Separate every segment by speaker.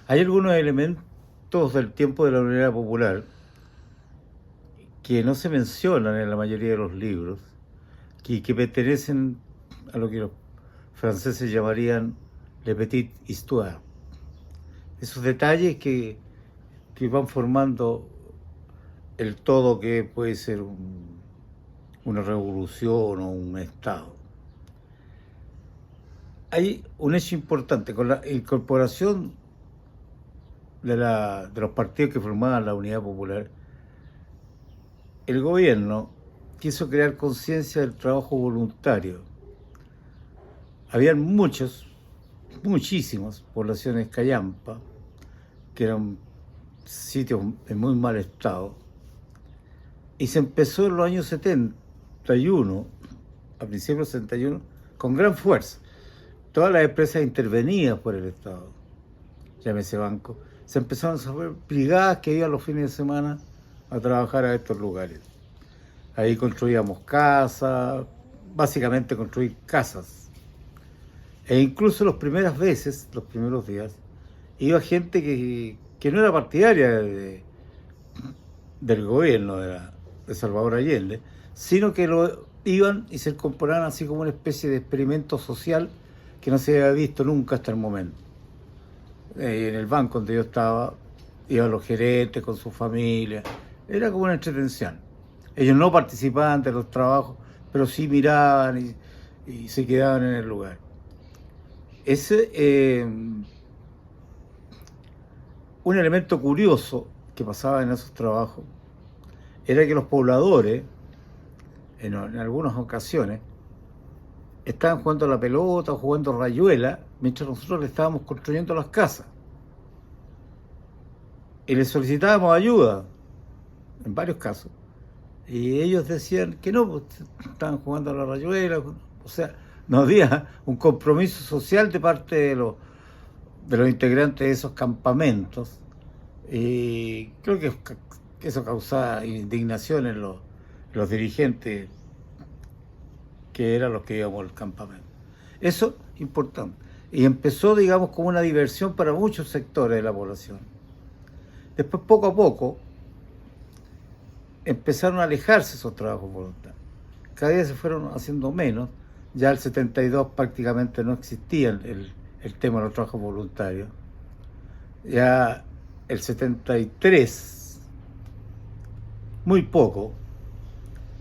Speaker 1: Hay algunos elementos del tiempo de la Unidad Popular que no se mencionan en la mayoría de los libros, que pertenecen a lo que los franceses llamarían le petite histoire. Esos detalles que van formando el todo que puede ser una revolución o un Estado. Hay un hecho importante, con la incorporación de los partidos que formaban la Unidad Popular, el gobierno quiso crear conciencia del trabajo voluntario. Habían muchísimas poblaciones callampa, que eran sitios en muy mal estado, y se empezó en los años 71, a principios del 71, con gran fuerza. Todas las empresas intervenidas por el Estado, llámese banco, se empezaron a hacer brigadas que iban los fines de semana a trabajar a estos lugares. Ahí construíamos casas, básicamente construir casas. E incluso las primeras veces, los primeros días, iba gente que no era partidaria del gobierno de Salvador Allende, sino que iban y se incorporaban así como una especie de experimento social que no se había visto nunca hasta el momento. En el banco donde yo estaba, iban los gerentes con su familia, era como una entretención. Ellos no participaban de los trabajos, pero sí miraban y se quedaban en el lugar. Un elemento curioso que pasaba en esos trabajos era que los pobladores, en algunas ocasiones, estaban jugando a la pelota o jugando rayuela mientras nosotros le estábamos construyendo las casas. Y les solicitábamos ayuda, en varios casos. Y ellos decían que no, pues, estaban jugando a la rayuela. O sea, no había un compromiso social de parte de los integrantes de esos campamentos. Y creo que eso causaba indignación en los dirigentes que eran los que íbamos al campamento. Eso, importante. Y empezó, digamos, como una diversión para muchos sectores de la población. Después, poco a poco, empezaron a alejarse esos trabajos voluntarios. Cada día se fueron haciendo menos. Ya el 72 prácticamente no existía el tema de los trabajos voluntarios. Ya el 73, muy poco.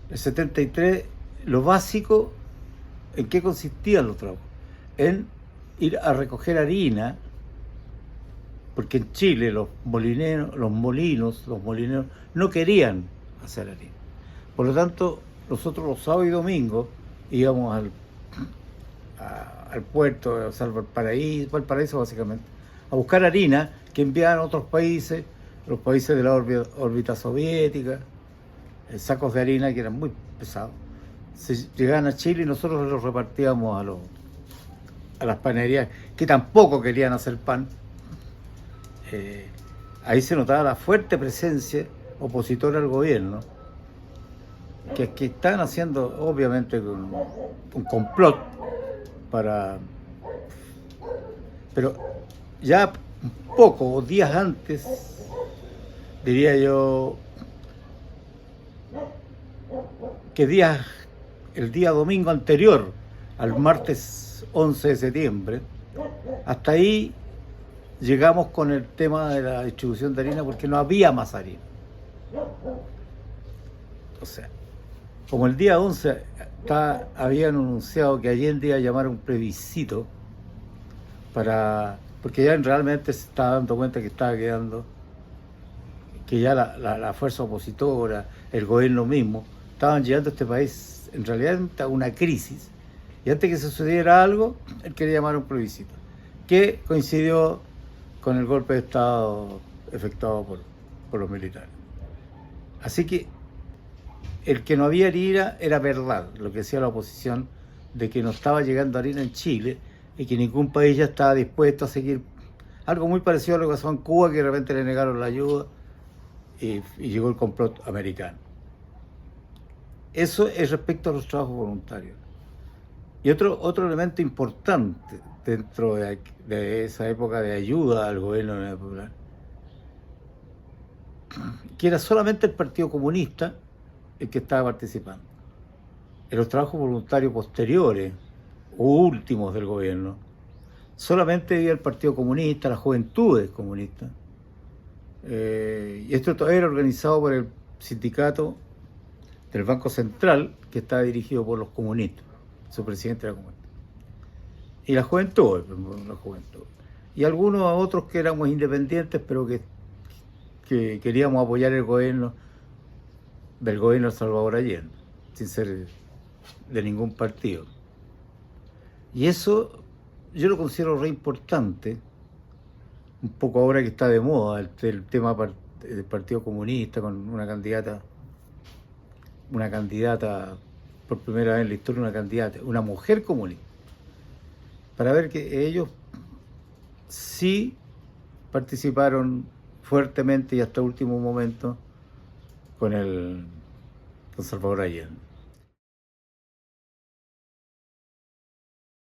Speaker 1: El 73, lo básico, ¿en qué consistían los trabajos? En ir a recoger harina, porque en Chile los molinos no querían hacer harina. Por lo tanto, nosotros los sábados y domingos íbamos al puerto de Valparaíso básicamente, a buscar harina que enviaban a otros países, los países de la órbita soviética, sacos de harina que eran muy pesados. Llegaban a Chile y nosotros los repartíamos a las panerías que tampoco querían hacer pan. Ahí se notaba la fuerte presencia opositora al gobierno, que están haciendo obviamente un complot pero ya pocos días antes, diría yo, que el día domingo anterior al martes 11 de septiembre, hasta ahí llegamos con el tema de la distribución de harina porque no había más harina. O sea, como el día 11 habían anunciado que Allende iba a llamar a un plebiscito porque ya realmente se estaba dando cuenta que estaba quedando, que ya la fuerza opositora, el gobierno mismo, estaban llevando a este país en realidad a una crisis, y antes que se sucediera algo, él quería llamar a un plebiscito, que coincidió con el golpe de Estado efectuado por los militares. Así que el que no había harina era verdad, lo que decía la oposición, de que no estaba llegando harina en Chile y que ningún país ya estaba dispuesto a seguir. Algo muy parecido a lo que pasó en Cuba, que de repente le negaron la ayuda y llegó el complot americano. Eso es respecto a los trabajos voluntarios. Y otro elemento importante dentro de esa época de ayuda al gobierno de la Unidad Popular, que era solamente el Partido Comunista el que estaba participando. En los trabajos voluntarios posteriores o últimos del gobierno, solamente había el Partido Comunista, las juventudes comunistas. Y esto todavía era organizado por el sindicato del Banco Central, que estaba dirigido por los comunistas, su presidente era comunista. Y la juventud. Y algunos otros que éramos independientes, pero que queríamos apoyar el gobierno del gobierno de Salvador Allende, sin ser de ningún partido. Y eso yo lo considero re importante, un poco ahora que está de moda el tema del Partido Comunista, con una candidata por primera vez en la historia, una mujer comunista, para ver que ellos sí participaron fuertemente y hasta último momento con Salvador Allende.